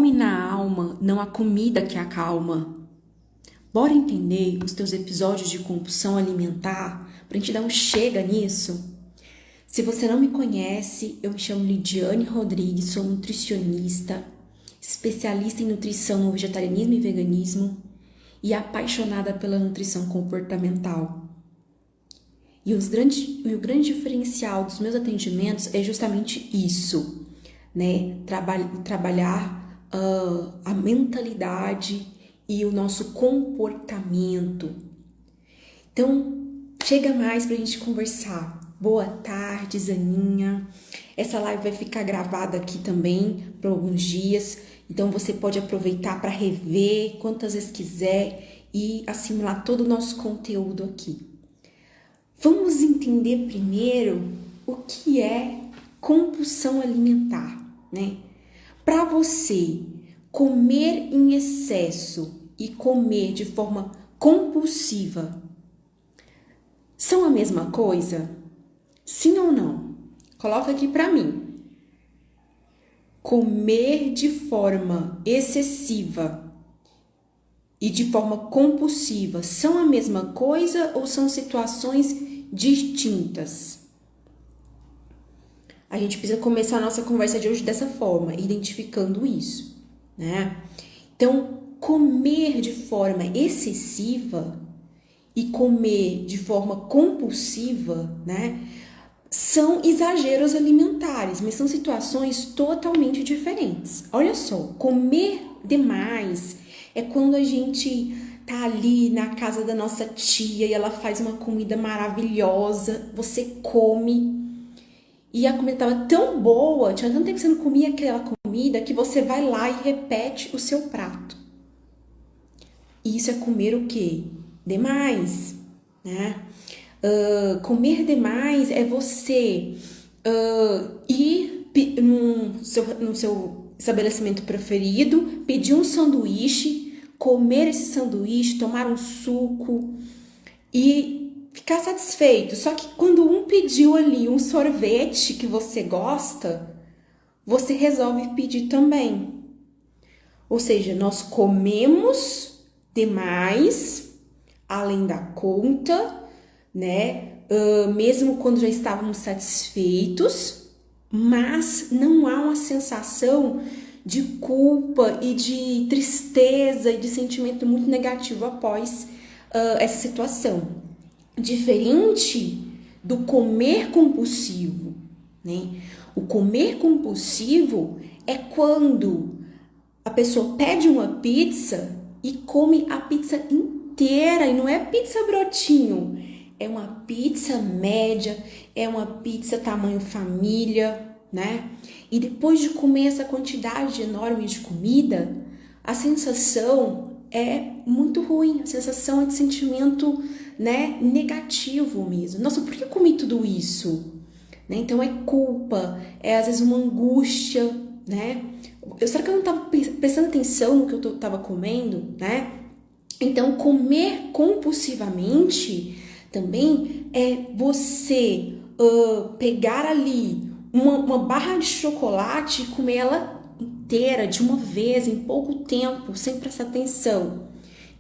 fome na alma, não há comida que acalma. Bora entender os teus episódios de compulsão alimentar pra gente dar um chega nisso? Se você não me conhece, eu me chamo Lidiane Rodrigues, sou nutricionista, especialista em nutrição no vegetarianismo e veganismo e apaixonada pela nutrição comportamental. E o grande diferencial dos meus atendimentos é justamente isso, né? Trabalhar a mentalidade e o nosso comportamento. Então, chega mais pra gente conversar. Boa tarde, Zaninha. Essa live vai ficar gravada aqui também por alguns dias, então você pode aproveitar para rever quantas vezes quiser e assimilar todo o nosso conteúdo aqui. Vamos entender primeiro o que é compulsão alimentar, né? Para você comer em excesso e comer de forma compulsiva são a mesma coisa? Sim ou não? Coloca aqui para mim. Comer de forma excessiva e de forma compulsiva são a mesma coisa ou são situações distintas? A gente precisa começar a nossa conversa de hoje dessa forma, identificando isso, né? Então, comer de forma excessiva e comer de forma compulsiva, né? São exageros alimentares, mas são situações totalmente diferentes. Olha só, comer demais é quando a gente tá ali na casa da nossa tia e ela faz uma comida maravilhosa, você come e a comida tava tão boa, tinha tanto tempo que você não comia aquela comida que você vai lá e repete o seu prato. E isso é comer o quê? Demais, né? Comer demais é você ir no seu estabelecimento preferido, pedir um sanduíche, comer esse sanduíche, tomar um suco e ficar satisfeito. Só que quando um pediu ali um sorvete que você gosta, você resolve pedir também. Ou seja, nós comemos demais, além da conta, né? Mesmo quando já estávamos satisfeitos, mas não há uma sensação de culpa e de tristeza e de sentimento muito negativo após essa situação. Diferente do comer compulsivo, né? O comer compulsivo é quando a pessoa pede uma pizza e come a pizza inteira, e não é pizza brotinho, é uma pizza média, é uma pizza tamanho família, né? E depois de comer essa quantidade enorme de comida, a sensação é muito ruim, a sensação é de sentimento, né, negativo mesmo. Nossa, por que eu comi tudo isso? Né? Então é culpa, é às vezes uma angústia, né? Será que eu não estava prestando atenção no que eu estava comendo, né? Então, comer compulsivamente também é você pegar ali uma barra de chocolate e comer ela inteira, de uma vez, em pouco tempo, sem prestar atenção,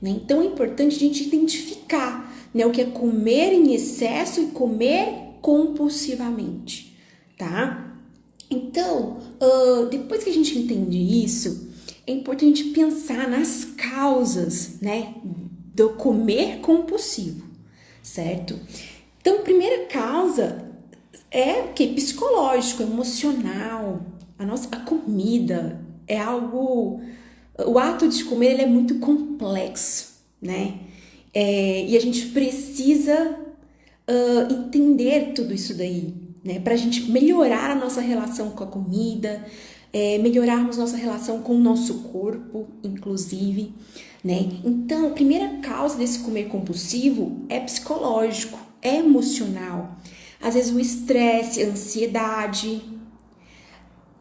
né? Então, é importante a gente identificar, né, o que é comer em excesso e comer compulsivamente, tá? Então, depois que a gente entende isso, é importante pensar nas causas, né, do comer compulsivo, certo? Então, a primeira causa é o que? Psicológico, emocional. A comida é algo... O ato de comer ele é muito complexo, né? E a gente precisa entender tudo isso daí, né? Pra gente melhorar a nossa relação com a comida, melhorarmos nossa relação com o nosso corpo, inclusive, né? Então, a primeira causa desse comer compulsivo é psicológico, é emocional. Às vezes o estresse, a ansiedade.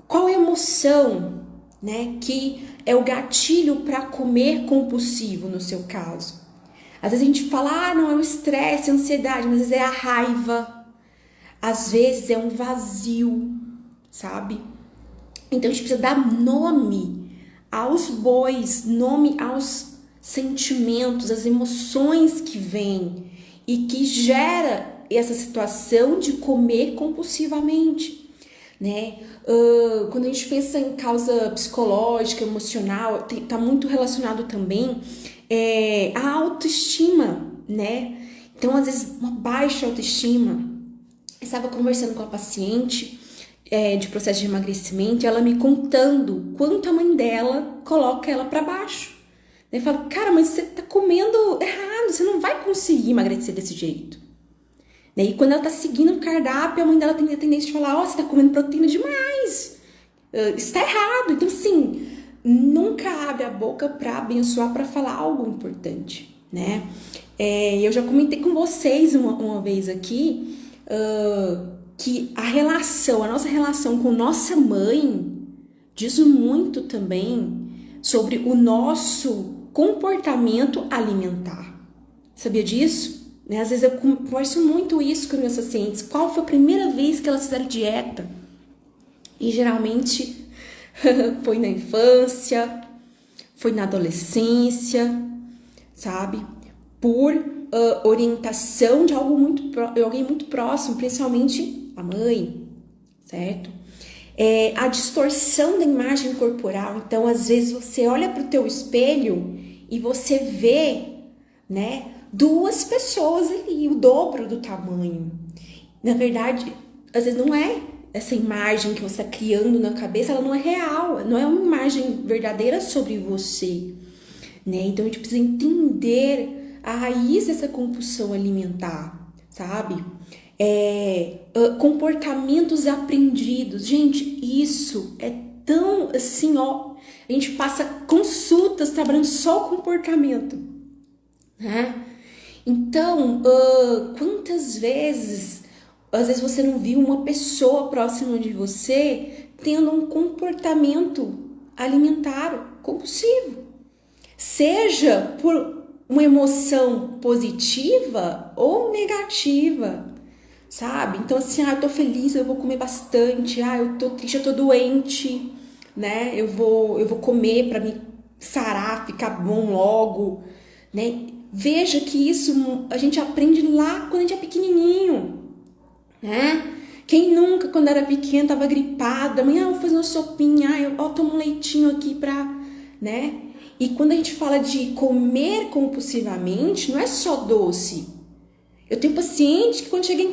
Qual é a emoção, né, que é o gatilho para comer compulsivo no seu caso? Às vezes a gente fala, não, é o estresse, a ansiedade, mas às vezes é a raiva, às vezes é um vazio, sabe? Então a gente precisa dar nome aos bois, nome aos sentimentos, às emoções que vêm e que gera essa situação de comer compulsivamente, né? Quando a gente pensa em causa psicológica, emocional, está muito relacionado também à autoestima, né? Então, às vezes, uma baixa autoestima. Eu estava conversando com a paciente de processo de emagrecimento e ela me contando quanto a mãe dela coloca ela para baixo. Eu falo, cara, mas você tá comendo errado, você não vai conseguir emagrecer desse jeito. E quando ela tá seguindo o cardápio, a mãe dela tem a tendência de falar, você tá comendo proteína demais, isso tá errado. Então, assim, nunca abre a boca para abençoar, para falar algo importante, né? Eu já comentei com vocês uma vez aqui que a nossa relação com nossa mãe diz muito também sobre o nosso comportamento alimentar. Sabia disso? Às vezes eu converso muito isso com meus pacientes. Qual foi a primeira vez que elas fizeram dieta? E geralmente foi na infância, foi na adolescência, sabe? Por orientação de alguém muito próximo, principalmente a mãe, certo? A distorção da imagem corporal. Então, às vezes, você olha para o teu espelho e você vê, né, duas pessoas ali, o dobro do tamanho. Na verdade, às vezes não é essa imagem que você está criando na cabeça, ela não é real, não é uma imagem verdadeira sobre você, né? Então, a gente precisa entender a raiz dessa compulsão alimentar, sabe? Comportamentos aprendidos. Gente, isso é tão assim, ó. A gente passa consultas trabalhando só o comportamento, né? Então, quantas vezes, às vezes você não viu uma pessoa próxima de você tendo um comportamento alimentar compulsivo, seja por uma emoção positiva ou negativa, sabe? Então, assim, eu tô feliz, eu vou comer bastante, eu tô triste, eu tô doente, né? Eu vou comer pra me sarar, ficar bom logo, né? Veja que isso a gente aprende lá quando a gente é pequenininho, né? Quem nunca, quando era pequeno, tava gripada, mãe, eu vou fazer uma sopinha, eu tomo um leitinho aqui pra, né? E quando a gente fala de comer compulsivamente, não é só doce. Eu tenho paciente que quando chegava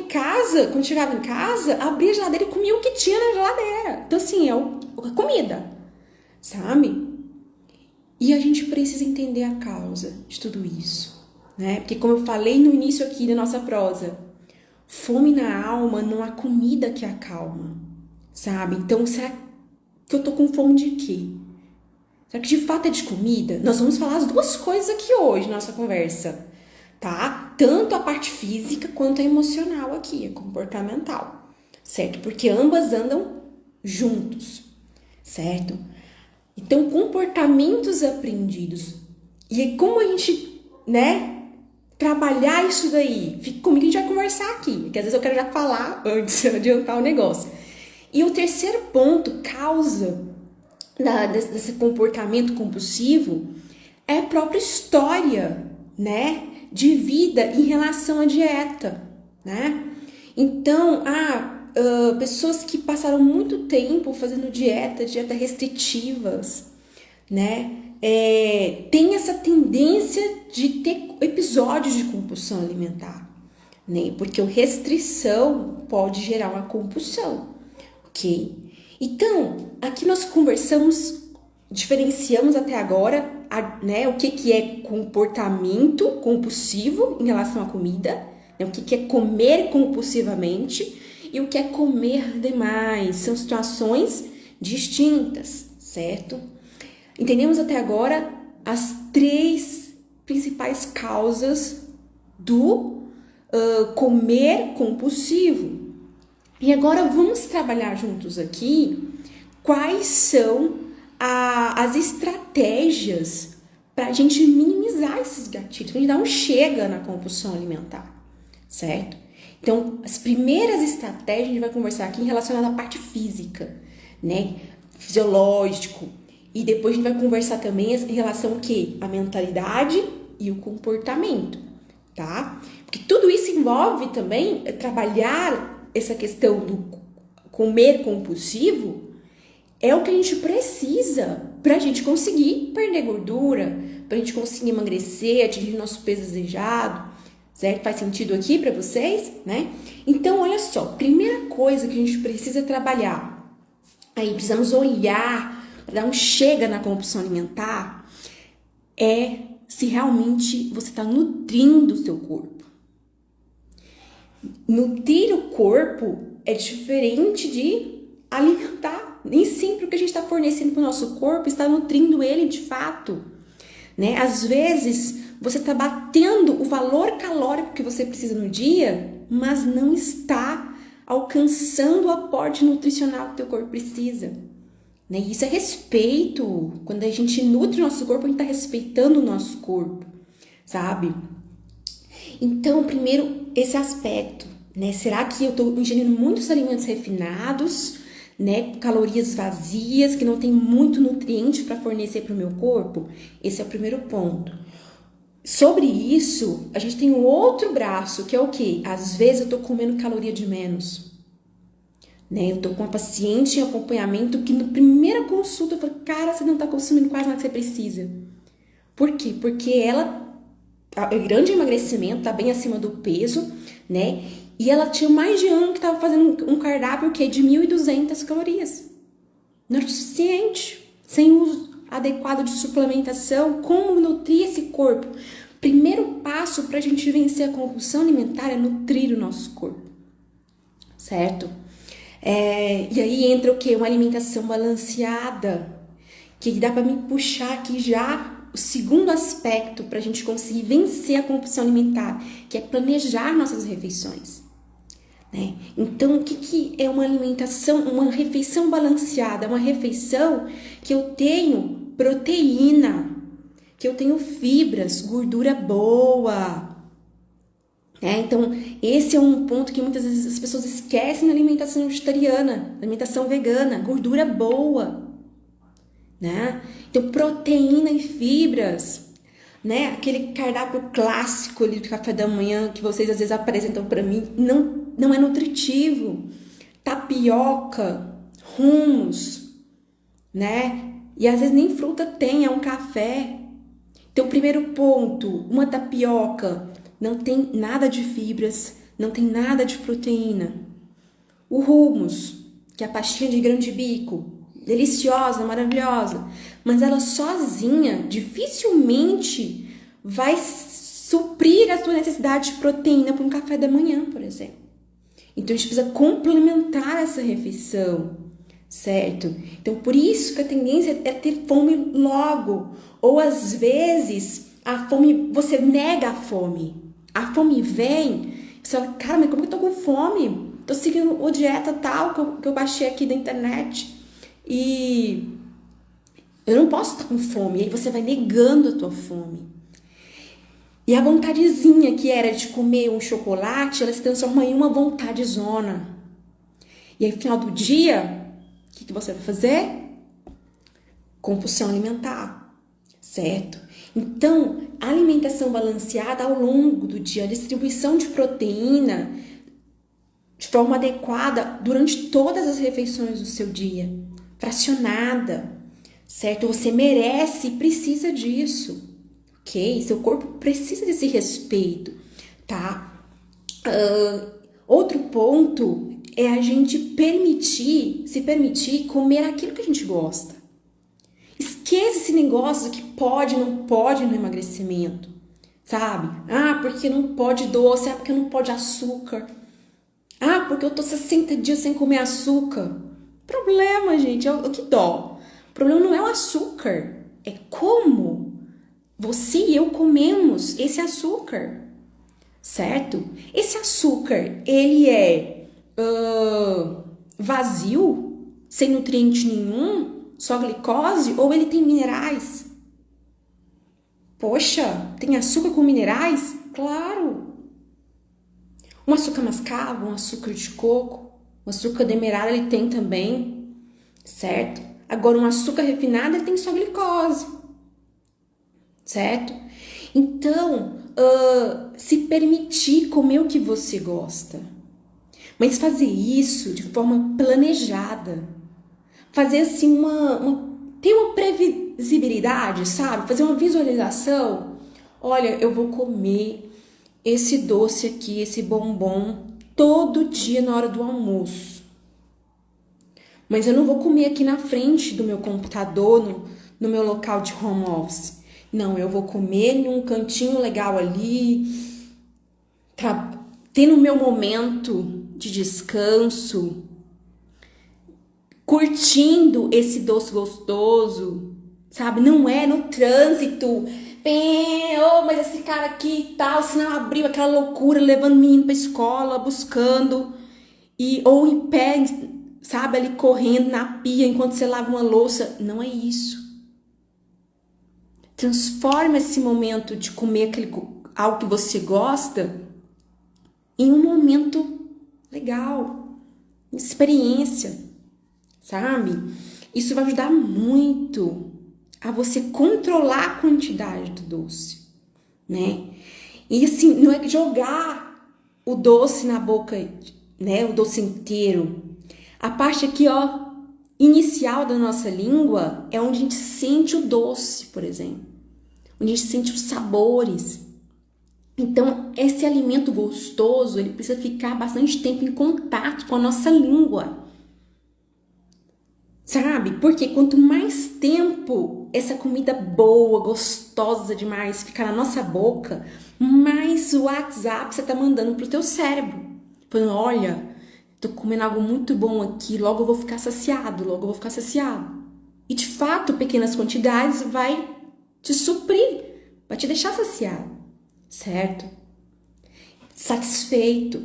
em casa, abria a geladeira e comia o que tinha na geladeira. Então, assim, é comida, sabe? E a gente precisa entender a causa de tudo isso, né? Porque como eu falei no início aqui da nossa prosa, fome na alma não há comida que acalma, sabe? Então, será que eu tô com fome de quê? Será que de fato é de comida? Nós vamos falar as duas coisas aqui hoje na nossa conversa, tá? Tanto a parte física quanto a emocional aqui, a comportamental, certo? Porque ambas andam juntos, certo? Então, comportamentos aprendidos. E aí, como a gente, né, trabalhar isso daí? Fica comigo, a gente vai conversar aqui, porque às vezes eu quero já falar antes de adiantar o negócio. E o terceiro ponto, causa desse comportamento compulsivo, é a própria história, né, de vida em relação à dieta, né? Então, pessoas que passaram muito tempo fazendo dieta restritivas, né? Tem essa tendência de ter episódios de compulsão alimentar, né? Porque a restrição pode gerar uma compulsão, ok? Então, aqui nós diferenciamos até agora, né, o que é comportamento compulsivo em relação à comida, né, o que é comer compulsivamente e o que é comer demais. São situações distintas, certo? Entendemos até agora as três principais causas do comer compulsivo. E agora vamos trabalhar juntos aqui quais são as estratégias para a gente minimizar esses gatilhos, para a gente dar um chega na compulsão alimentar, certo? Então, as primeiras estratégias a gente vai conversar aqui relacionadas à parte física, né? Fisiológico. E depois a gente vai conversar também em relação ao quê? A mentalidade e o comportamento, tá? Porque tudo isso envolve também trabalhar essa questão do comer compulsivo, é o que a gente precisa para a gente conseguir perder gordura, para a gente conseguir emagrecer, atingir nosso peso desejado, certo? Faz sentido aqui para vocês, né? Então, olha só, primeira coisa que a gente precisa trabalhar, aí precisamos olhar, para dar um chega na compulsão alimentar, é se realmente você está nutrindo o seu corpo. Nutrir o corpo é diferente de alimentar. Nem sempre o que a gente está fornecendo para o nosso corpo está nutrindo ele de fato, né? Às vezes você está batendo o valor calórico que você precisa no dia, mas não está alcançando o aporte nutricional que o teu corpo precisa, né? E isso é respeito. Quando a gente nutre o nosso corpo, a gente está respeitando o nosso corpo, sabe? Então, primeiro, esse aspecto, né? Será que eu estou ingerindo muitos alimentos refinados, né, calorias vazias, que não tem muito nutriente para fornecer para o meu corpo? Esse é o primeiro ponto. Sobre isso, a gente tem um outro braço, que é o quê? Às vezes eu tô comendo caloria de menos, né? Eu tô com uma paciente em acompanhamento que na primeira consulta eu falo, cara, você não tá consumindo quase nada que você precisa. Por quê? Porque ela, é grande emagrecimento, tá bem acima do peso, né? E ela tinha mais de ano que estava fazendo um cardápio que é de 1.200 calorias. Não era o suficiente. Sem uso adequado de suplementação, como nutrir esse corpo? Primeiro passo para a gente vencer a compulsão alimentar é nutrir o nosso corpo, certo? E aí entra o quê? Uma alimentação balanceada, que dá para me puxar aqui já o segundo aspecto para a gente conseguir vencer a compulsão alimentar, que é planejar nossas refeições. Né? Então, o que é uma alimentação, uma refeição balanceada? Uma refeição que eu tenho proteína, que eu tenho fibras, gordura boa. Né? Então, esse é um ponto que muitas vezes as pessoas esquecem na alimentação vegetariana, na alimentação vegana, gordura boa. Né? Então, proteína e fibras. Né? Aquele cardápio clássico ali do café da manhã que vocês às vezes apresentam para mim, não é nutritivo. Tapioca, hummus, né? E às vezes nem fruta tem, é um café. Então, primeiro ponto, uma tapioca não tem nada de fibras, não tem nada de proteína. O hummus, que é a pastinha de grão de bico, deliciosa, maravilhosa, mas ela sozinha dificilmente vai suprir a sua necessidade de proteína para um café da manhã, por exemplo. Então a gente precisa complementar essa refeição, certo? Então por isso que a tendência é ter fome logo, ou às vezes a fome, você nega a fome. A fome vem, você fala, cara, mas como que eu tô com fome? Tô seguindo a dieta tal que eu baixei aqui da internet. E eu não posso estar com fome. E aí você vai negando a tua fome. E a vontadezinha que era de comer um chocolate, ela se transforma em uma vontadezona. E aí no final do dia, o que você vai fazer? Compulsão alimentar, certo? Então, a alimentação balanceada ao longo do dia, a distribuição de proteína de forma adequada durante todas as refeições do seu dia. Fracionada, certo? Você merece e precisa disso, ok? Seu corpo precisa desse respeito, tá? Outro ponto é a gente se permitir comer aquilo que a gente gosta. Esquece esse negócio que pode, não pode no emagrecimento, sabe? Ah, porque não pode doce, porque não pode açúcar. Ah, porque eu tô 60 dias sem comer açúcar. Problema, gente, que dó. O problema não é o açúcar, é como você e eu comemos esse açúcar, certo? Esse açúcar, ele é vazio, sem nutriente nenhum, só glicose, ou ele tem minerais? Poxa, tem açúcar com minerais? Claro! Um açúcar mascavo, um açúcar de coco, um açúcar demerara ele tem também, certo? Agora, um açúcar refinado, ele tem só glicose, certo? Então, se permitir comer o que você gosta, mas fazer isso de forma planejada, fazer assim ter uma previsibilidade, sabe? Fazer uma visualização. Olha, eu vou comer esse doce aqui, esse bombom, todo dia na hora do almoço. Mas eu não vou comer aqui na frente do meu computador, no meu local de home office. Não, eu vou comer em um cantinho legal ali, tendo o meu momento de descanso, curtindo esse doce gostoso, sabe? Não é no trânsito, mas esse cara aqui e tal, se não abriu aquela loucura, levando o menino pra escola, buscando, ou em pé, sabe, ali correndo na pia enquanto você lava uma louça. Não é isso. Transforma esse momento de comer algo que você gosta em um momento legal, experiência, sabe? Isso vai ajudar muito a você controlar a quantidade do doce, né? E assim, não é jogar o doce na boca, né? O doce inteiro. A parte aqui, ó, inicial da nossa língua é onde a gente sente o doce, por exemplo. Onde a gente sente os sabores. Então, esse alimento gostoso, ele precisa ficar bastante tempo em contato com a nossa língua. Sabe? Porque quanto mais tempo essa comida boa, gostosa demais ficar na nossa boca, mais o WhatsApp você tá mandando pro teu cérebro. Falando, olha, tô comendo algo muito bom aqui, logo eu vou ficar saciado, logo eu vou ficar saciado. E de fato, pequenas quantidades vai te suprir, vai te deixar saciado, certo? Satisfeito,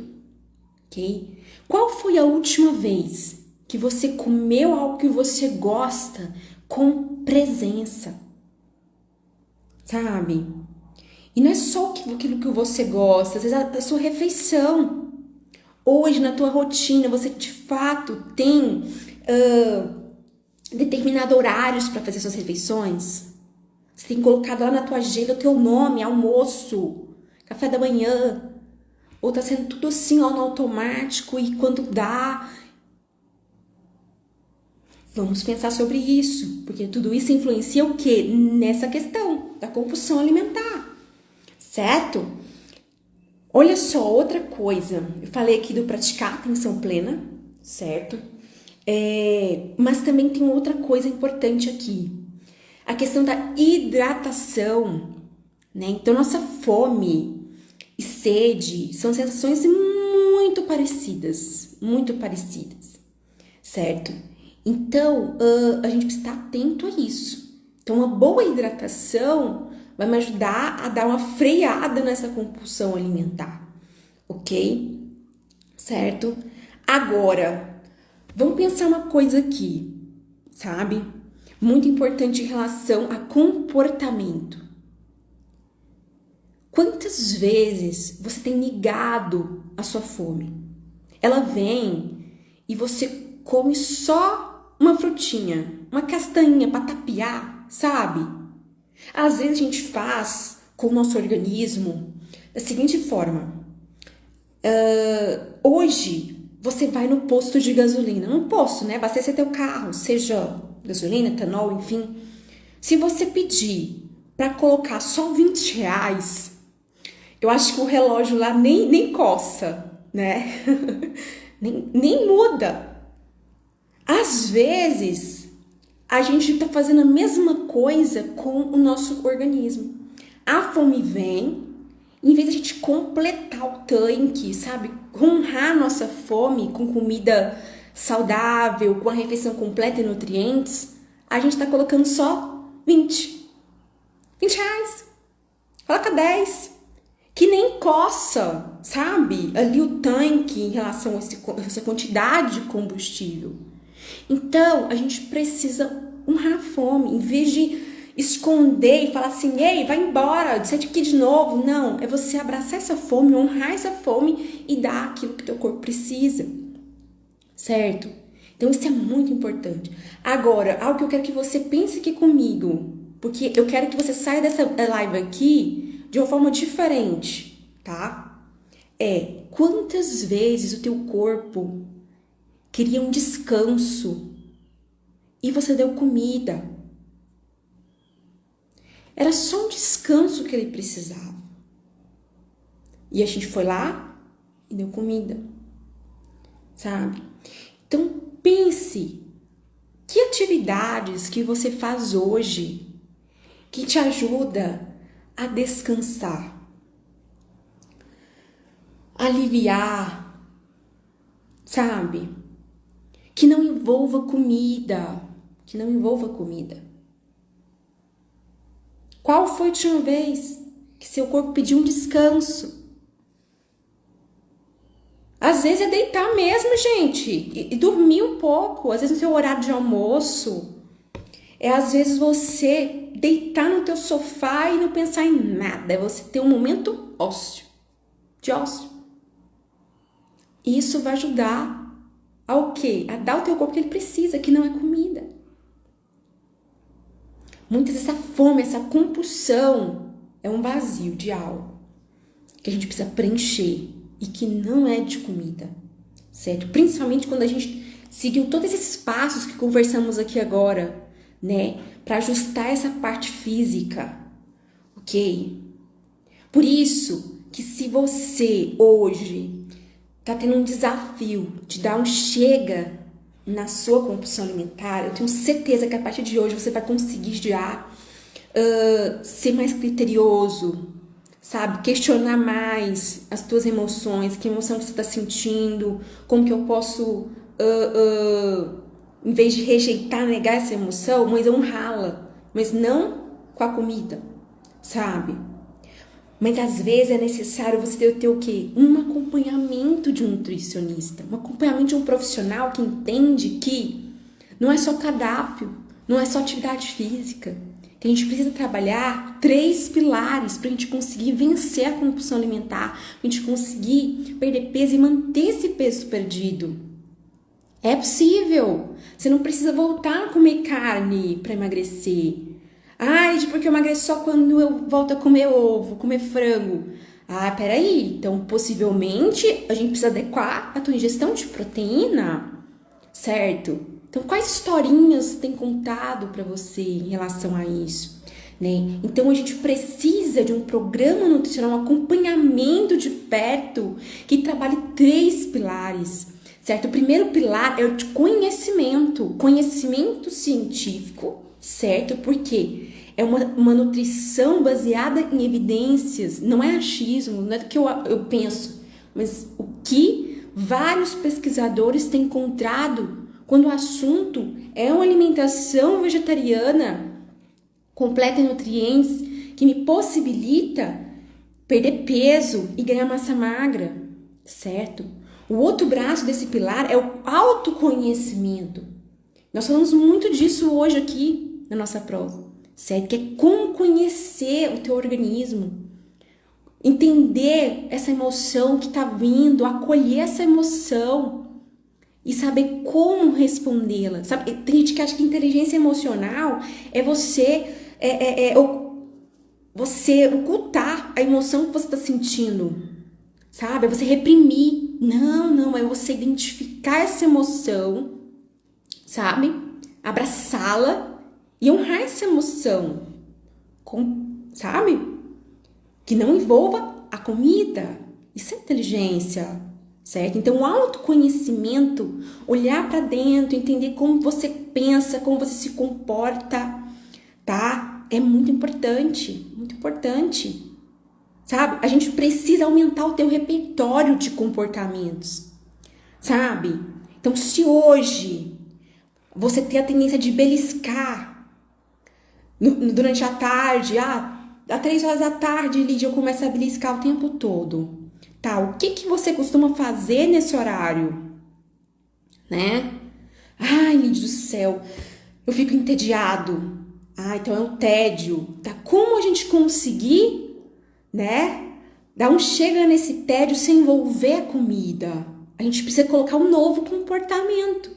ok? Qual foi a última vez que você comeu algo que você gosta com presença? Sabe? E não é só aquilo que você gosta, às vezes a sua refeição. Hoje, na tua rotina, você de fato tem determinado horários para fazer suas refeições? Você tem colocado lá na tua agenda o teu nome, almoço, café da manhã, ou tá sendo tudo assim, ó, no automático e quando dá. Vamos pensar sobre isso, porque tudo isso influencia o quê? Nessa questão da compulsão alimentar, certo? Olha só, outra coisa, eu falei aqui do praticar atenção plena, certo? Mas também tem outra coisa importante aqui, a questão da hidratação, né? Então, nossa fome e sede são sensações muito parecidas, certo? Então, a gente precisa estar atento a isso. Então, uma boa hidratação vai me ajudar a dar uma freada nessa compulsão alimentar, ok? Certo? Agora, vamos pensar uma coisa aqui, sabe? Muito importante em relação a comportamento. Quantas vezes você tem negado a sua fome? Ela vem e você come só uma frutinha, uma castanha para tapear, sabe? Às vezes a gente faz com o nosso organismo da seguinte forma. Hoje você vai no posto de gasolina. No posto, né? Basta ser teu carro, seja gasolina, etanol, enfim. Se você pedir para colocar só R$20, eu acho que o relógio lá nem coça, né? nem muda. Às vezes, a gente tá fazendo a mesma coisa com o nosso organismo. A fome vem, em vez de a gente completar o tanque, sabe? Honrar nossa fome com comida saudável, com a refeição completa e nutrientes, a gente tá colocando só 20 reais. Coloca 10. Que nem coça, sabe? Ali o tanque em relação a essa quantidade de combustível. Então, a gente precisa honrar a fome, em vez de esconder e falar assim, ei, vai embora, sai aqui de novo. Não, é você abraçar essa fome, honrar essa fome e dar aquilo que teu corpo precisa, certo? Então, isso é muito importante. Agora, algo que eu quero que você pense aqui comigo, porque eu quero que você saia dessa live aqui de uma forma diferente, tá? Quantas vezes o teu corpo queria um descanso e você deu comida? Era só um descanso que ele precisava. E a gente foi lá e deu comida, sabe? Então, pense, que atividades que você faz hoje que te ajuda a descansar, aliviar, sabe? Que não envolva comida, Qual foi a última vez que seu corpo pediu um descanso? Às vezes é deitar mesmo, gente, e dormir um pouco. Às vezes no seu horário de almoço. Às vezes você deitar no teu sofá e não pensar em nada. É você ter um momento de ócio. Isso vai ajudar ao quê? A dar ao teu corpo o que ele precisa, que não é comida. Muitas vezes essa fome, essa compulsão é um vazio de algo que a gente precisa preencher e que não é de comida, certo? Principalmente quando a gente seguiu todos esses passos que conversamos aqui agora, né? Para ajustar essa parte física, ok? Por isso que se você hoje tá tendo um desafio de dar um chega na sua compulsão alimentar, eu tenho certeza que a partir de hoje você vai conseguir já ser mais criterioso, sabe? Questionar mais as tuas emoções, que emoção você está sentindo, como que eu posso, em vez de rejeitar, negar essa emoção, mas honrá-la, mas não com a comida, sabe? Mas às vezes é necessário você ter o quê? Um acompanhamento de um nutricionista, um acompanhamento de um profissional que entende que não é só cardápio, não é só atividade física, que a gente precisa trabalhar 3 pilares para a gente conseguir vencer a compulsão alimentar, para a gente conseguir perder peso e manter esse peso perdido. É possível. Você não precisa voltar a comer carne para emagrecer. Porque eu emagreço só quando eu volto a comer ovo, comer frango. Peraí. Então, possivelmente, a gente precisa adequar a tua ingestão de proteína, certo? Então, quais historinhas tem contado para você em relação a isso, né? Então, a gente precisa de um programa nutricional, um acompanhamento de perto que trabalhe 3 pilares, certo? O primeiro pilar é o de conhecimento científico, certo? Porque é uma nutrição baseada em evidências, não é achismo, não é do que eu penso, mas o que vários pesquisadores têm encontrado quando o assunto é uma alimentação vegetariana completa em nutrientes que me possibilita perder peso e ganhar massa magra, certo? O outro braço desse pilar é o autoconhecimento. Nós falamos muito disso hoje aqui na nossa prova, certo? Que é como conhecer o teu organismo, entender essa emoção que está vindo, acolher essa emoção e saber como respondê-la, sabe? Tem gente que acha que inteligência emocional é você você ocultar a emoção que você está sentindo, sabe? É você reprimir. Não, é você identificar essa emoção, sabe? Abraçá-la e honrar essa emoção, sabe? Que não envolva a comida. Isso é inteligência, certo? Então, o autoconhecimento, olhar para dentro, entender como você pensa, como você se comporta, tá? É muito importante, sabe? A gente precisa aumentar o teu repertório de comportamentos, sabe? Então, se hoje você tem a tendência de beliscar durante a tarde, às 3 horas da tarde, Lídia, eu começo a beliscar o tempo todo. Tá, o que você costuma fazer nesse horário? Né? Ai, Lídia do céu, eu fico entediado. Então é o tédio. Tá, como a gente conseguir, né, dar um chega nesse tédio sem envolver a comida? A gente precisa colocar um novo comportamento.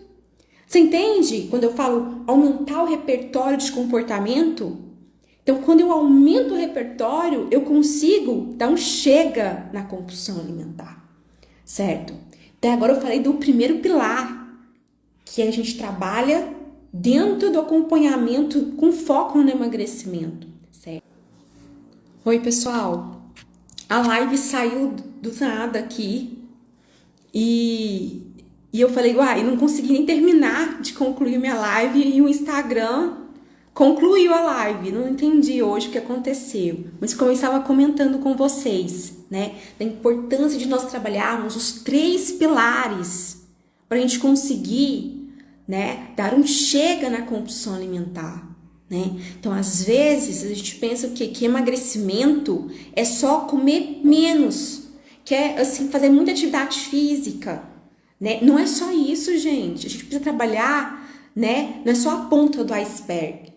Você entende? Quando eu falo aumentar o repertório de comportamento, então quando eu aumento o repertório, eu consigo dar um chega na compulsão alimentar, certo? Até agora eu falei do primeiro pilar, que a gente trabalha dentro do acompanhamento com foco no emagrecimento, certo? Oi, pessoal. A live saiu do nada aqui e eu falei, uai, não consegui nem terminar de concluir minha live e o Instagram concluiu a live. Não entendi hoje o que aconteceu, mas como eu estava comentando com vocês, né, da importância de nós trabalharmos os 3 pilares para a gente conseguir, né, dar um chega na compulsão alimentar. Né? Então, às vezes, a gente pensa que emagrecimento é só comer menos, que é assim, fazer muita atividade física, né? Não é só isso, gente. A gente precisa trabalhar, né? Não é só a ponta do iceberg.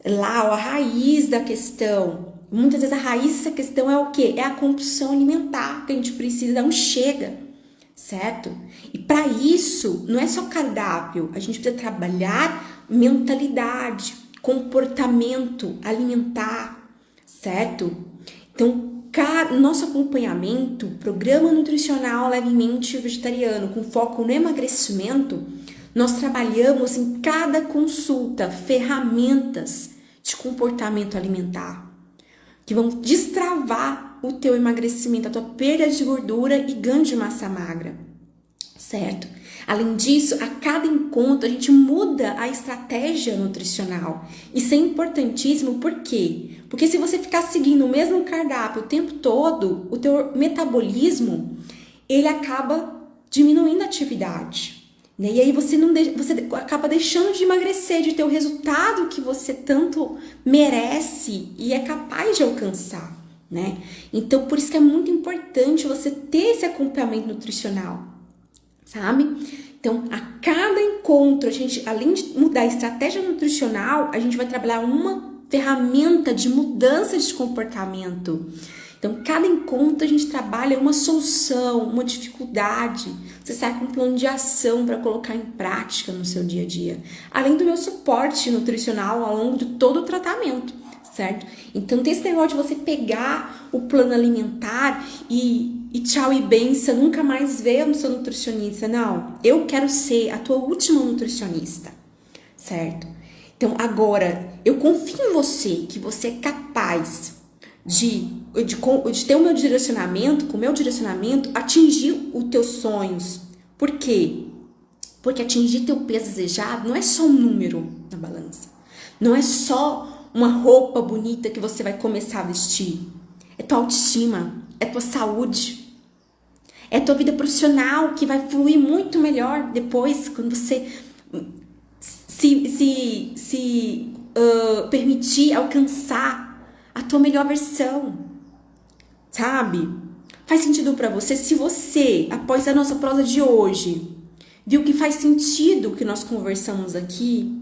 Lá, a raiz da questão. Muitas vezes a raiz dessa questão é o quê? É a compulsão alimentar, que a gente precisa dar um chega, certo? E para isso, não é só cardápio, a gente precisa trabalhar mentalidade, comportamento alimentar, certo? Então, nosso acompanhamento, programa nutricional levemente vegetariano, com foco no emagrecimento, nós trabalhamos em cada consulta ferramentas de comportamento alimentar, que vão destravar o teu emagrecimento, a tua perda de gordura e ganho de massa magra, certo? Além disso, a cada encontro a gente muda a estratégia nutricional. Isso é importantíssimo, por quê? Porque se você ficar seguindo o mesmo cardápio o tempo todo, o teu metabolismo, ele acaba diminuindo a atividade. Né? E aí você acaba deixando de emagrecer, de ter o resultado que você tanto merece e é capaz de alcançar. Né? Então, por isso que é muito importante você ter esse acompanhamento nutricional. Sabe? Então, a cada encontro, a gente, além de mudar a estratégia nutricional, a gente vai trabalhar uma ferramenta de mudança de comportamento. Então, cada encontro a gente trabalha uma solução, uma dificuldade. Você sai com um plano de ação para colocar em prática no seu dia a dia. Além do meu suporte nutricional ao longo de todo o tratamento, certo? Então, tem esse negócio de você pegar o plano alimentar e tchau e benção, nunca mais ver o seu nutricionista. Não, eu quero ser a tua última nutricionista, certo? Então, agora, eu confio em você, que você é capaz de ter o meu direcionamento, com o meu direcionamento, atingir os teus sonhos. Por quê? Porque atingir teu peso desejado não é só um número na balança. Não é só uma roupa bonita que você vai começar a vestir. É tua autoestima, é tua saúde. É tua vida profissional que vai fluir muito melhor depois, quando você se permitir alcançar a tua melhor versão, sabe? Faz sentido pra você? Se você, após a nossa prosa de hoje, viu que faz sentido o que nós conversamos aqui,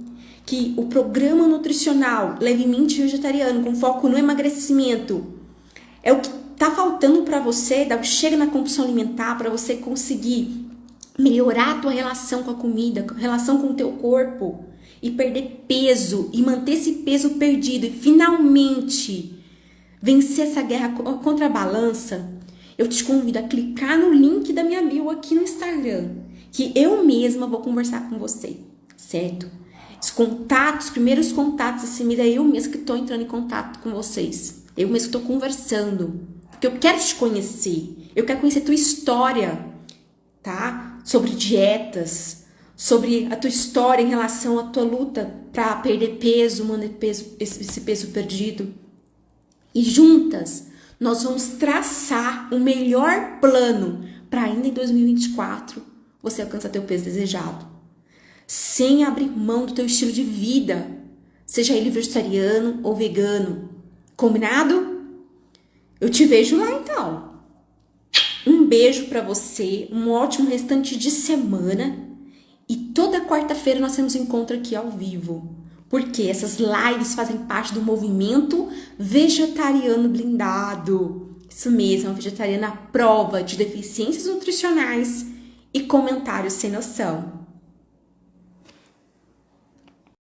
que o programa nutricional levemente vegetariano com foco no emagrecimento é o que tá faltando para você, dar um chega na compulsão alimentar, para você conseguir melhorar a tua relação com a comida, relação com o teu corpo e perder peso e manter esse peso perdido e finalmente vencer essa guerra contra a balança, eu te convido a clicar no link da minha bio aqui no Instagram, que eu mesma vou conversar com você, certo? Os contatos, primeiros contatos, assim, é eu mesma que estou entrando em contato com vocês. Eu mesma que estou conversando. Porque eu quero te conhecer. Eu quero conhecer a tua história, tá? Sobre dietas, sobre a tua história em relação à tua luta para perder peso, manter esse peso perdido. E juntas, nós vamos traçar o melhor plano para ainda em 2024 você alcançar teu peso desejado. Sem abrir mão do teu estilo de vida, seja ele vegetariano ou vegano. Combinado? Eu te vejo lá então. Um beijo pra você, um ótimo restante de semana e toda quarta-feira nós temos um encontro aqui ao vivo. Porque essas lives fazem parte do movimento vegetariano blindado. Isso mesmo, uma vegetariana à prova de deficiências nutricionais e comentários sem noção.